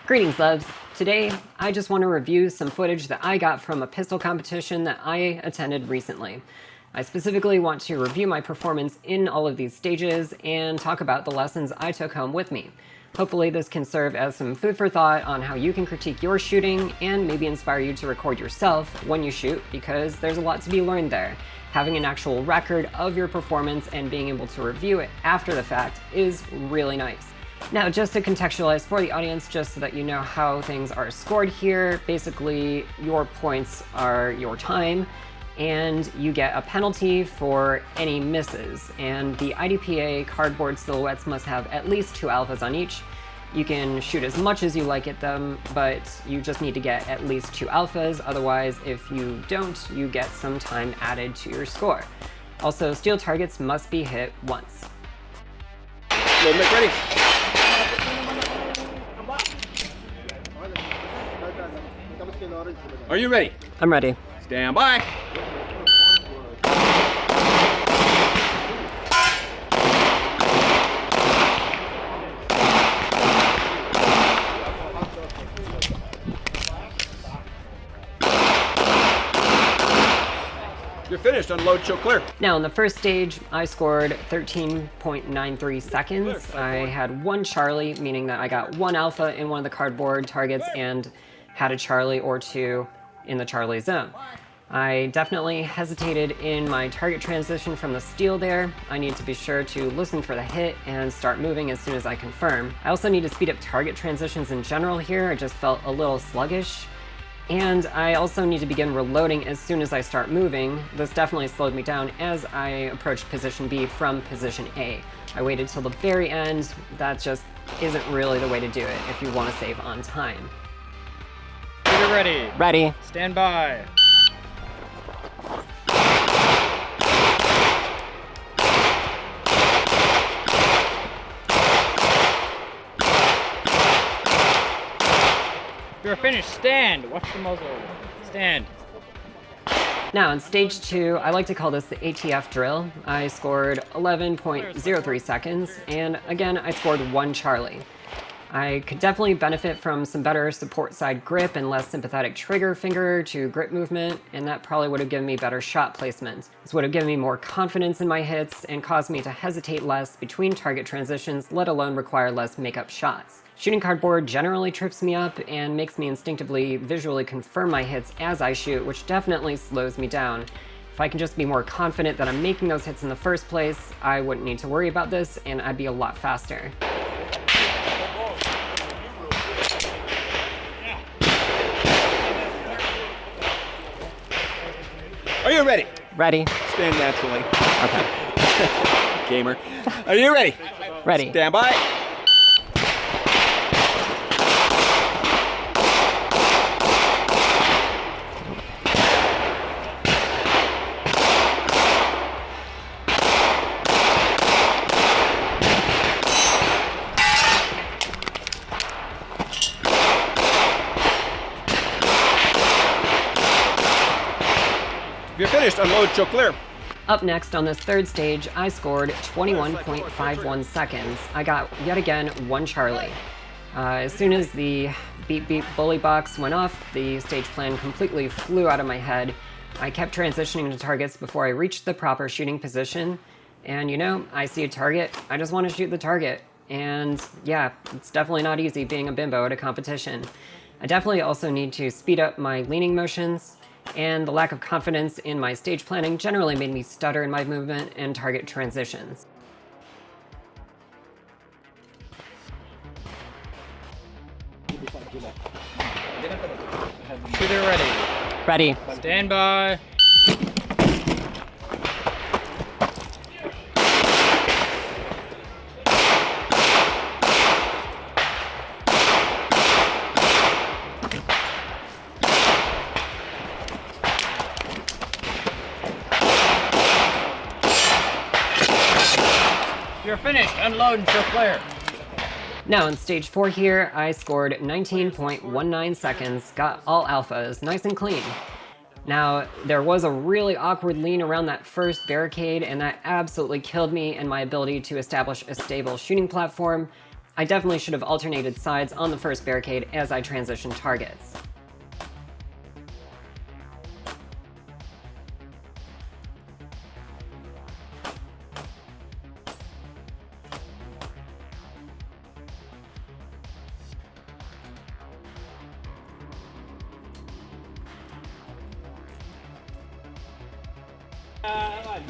Greetings, loves. Today, I just want to review some footage that I got from a pistol competition that I attended recently. I specifically want to review my performance in all of these stages and talk about the lessons I took home with me. Hopefully this can serve as some food for thought on how you can critique your shooting and maybe inspire you to record yourself when you shoot, because there's a lot to be learned there. Having an actual record of your performance and being able to review it after the fact is really nice. Now, just to contextualize for the audience, just so that you know how things are scored here, basically your points are your time, and you get a penalty for any misses. And the IDPA cardboard silhouettes must have at least 2 alphas on each. You can shoot as much as you like at them, but you just need to get at least 2 alphas. Otherwise, if you don't, you get some time added to your score. Also, steel targets must be hit once. Movement ready. Are you ready? I'm ready. Stand by. You're finished. Unload, show clear. Now, in the first stage, I scored 13.93 seconds. I had 1 Charlie, meaning that I got 1 alpha in one of the cardboard targets and had a Charlie or 2 in the Charlie zone. I definitely hesitated in my target transition from the steel there. I need to be sure to listen for the hit and start moving as soon as I confirm. I also need to speed up target transitions in general here. I just felt a little sluggish. And I also need to begin reloading as soon as I start moving. This definitely slowed me down as I approached position B from position A. I waited till the very end. That just isn't really the way to do it if you want to save on time. You're ready. Ready. Stand by. You're finished. Stand. Watch the muzzle. Stand. Now, in stage 2, I like to call this the ATF drill. I scored 11.03 seconds, and again, I scored 1 Charlie. I could definitely benefit from some better support side grip and less sympathetic trigger finger to grip movement, and that probably would have given me better shot placement. This would have given me more confidence in my hits and caused me to hesitate less between target transitions, let alone require less makeup shots. Shooting cardboard generally trips me up and makes me instinctively visually confirm my hits as I shoot, which definitely slows me down. If I can just be more confident that I'm making those hits in the first place, I wouldn't need to worry about this and I'd be a lot faster. Are you ready? Ready. Stand naturally. Okay. Gamer. Are you ready? Ready. Stand by. You're finished. Unload, show clear. Up next on this third stage, I scored 21.51 seconds. I got, yet again, 1 Charlie. As soon as the beep beep bully box went off, the stage plan completely flew out of my head. I kept transitioning to targets before I reached the proper shooting position. And you know, I see a target, I just want to shoot the target. And yeah, it's definitely not easy being a bimbo at a competition. I definitely also need to speed up my leaning motions, and the lack of confidence in my stage planning generally made me stutter in my movement and target transitions. Shooter ready. Ready. Stand by. You're finished. Unload and show clear. Now in stage 4 here, I scored 19.19 seconds, got all alphas, nice and clean. Now, there was a really awkward lean around that first barricade, and that absolutely killed me and my ability to establish a stable shooting platform. I definitely should have alternated sides on the first barricade as I transitioned targets.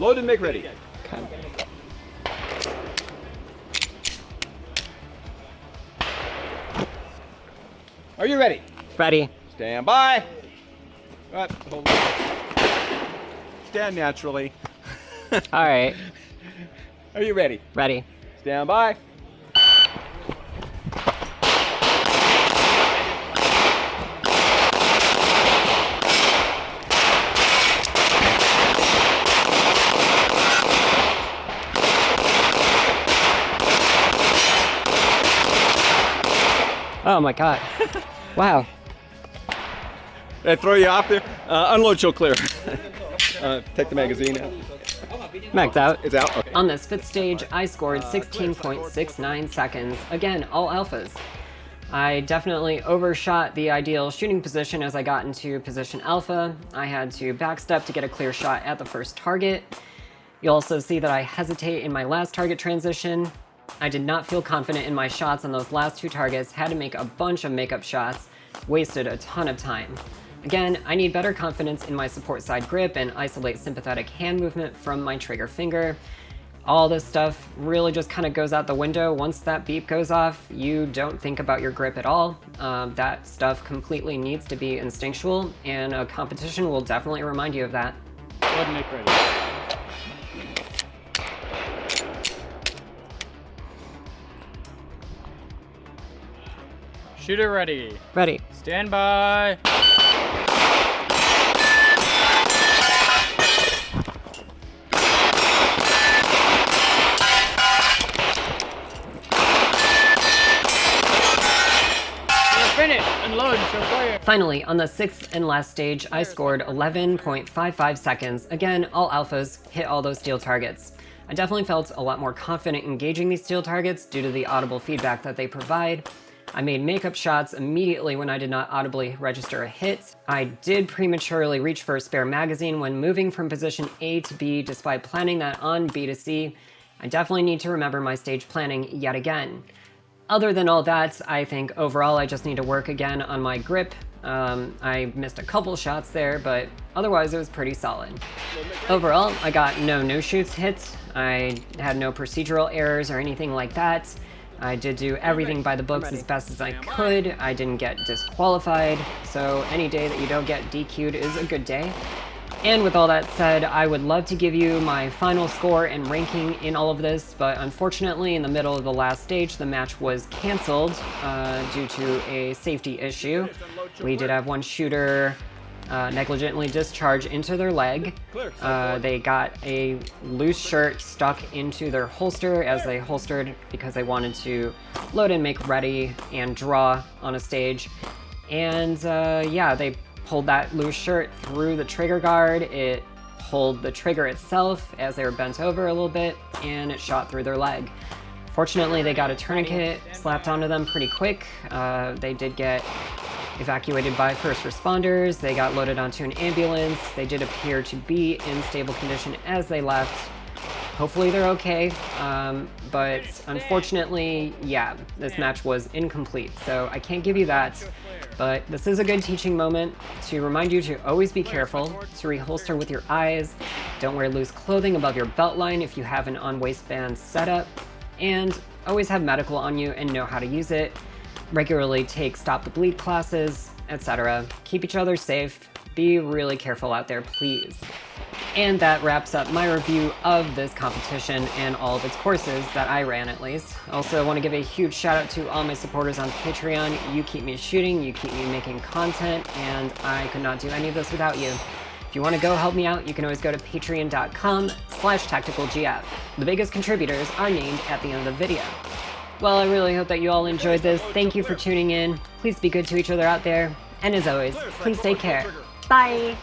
Load and make ready. Are you ready? Ready. Stand by. Hold on. Stand naturally. All right. Are you ready? Ready. Stand by. Oh my god. Wow. Did I throw you off there? Unload, show clear. Take the magazine out. Max out. It's out? Okay. On this 5th stage, I scored 16.69 seconds. Again, all alphas. I definitely overshot the ideal shooting position as I got into position alpha. I had to backstep to get a clear shot at the first target. You'll also see that I hesitate in my last target transition. I did not feel confident in my shots on those last 2 targets, had to make a bunch of makeup shots, wasted a ton of time. Again, I need better confidence in my support side grip and isolate sympathetic hand movement from my trigger finger. All this stuff really just kind of goes out the window. Once that beep goes off, you don't think about your grip at all. That stuff completely needs to be instinctual, and a competition will definitely remind you of that. Go ahead and make ready. Shooter ready. Ready. Stand by. Finish, unload, show clear. Finally, on the 6th and last stage, I scored 11.55 seconds. Again, all alphas, hit all those steel targets. I definitely felt a lot more confident engaging these steel targets due to the audible feedback that they provide. I made makeup shots immediately when I did not audibly register a hit. I did prematurely reach for a spare magazine when moving from position A to B despite planning that on B to C. I definitely need to remember my stage planning yet again. Other than all that, I think overall I just need to work again on my grip. I missed a couple shots there, but otherwise it was pretty solid. Overall, I got no no-shoots hits. I had no procedural errors or anything like that. I did do everything by the books as best as I could. I didn't get disqualified, so any day that you don't get DQ'd is a good day. And with all that said, I would love to give you my final score and ranking in all of this, but unfortunately in the middle of the last stage, the match was canceled due to a safety issue. We did have one shooter negligently discharge into their leg. They got a loose shirt stuck into their holster as they holstered because they wanted to load and make ready and draw on a stage. And yeah, they pulled that loose shirt through the trigger guard. It pulled the trigger itself as they were bent over a little bit, and it shot through their leg. Fortunately, they got a tourniquet slapped onto them pretty quick. They did get evacuated by first responders. They got loaded onto an ambulance. They did appear to be in stable condition as they left. Hopefully they're okay, but unfortunately, yeah, this match was incomplete, so I can't give you that. But this is a good teaching moment to remind you to always be careful, to reholster with your eyes, don't wear loose clothing above your belt line if you have an on-waistband setup, and always have medical on you and know how to use it. Regularly take Stop the Bleed classes, etc. Keep each other safe. Be really careful out there, please. And that wraps up my review of this competition and all of its courses that I ran, at least. Also, I want to give a huge shout out to all my supporters on Patreon. You keep me shooting, you keep me making content, and I could not do any of this without you. If you want to go help me out, you can always go to patreon.com/tacticalgf. The biggest contributors are named at the end of the video. Well, I really hope that you all enjoyed this. Thank you for tuning in. Please be good to each other out there. And as always, please take care. Bye!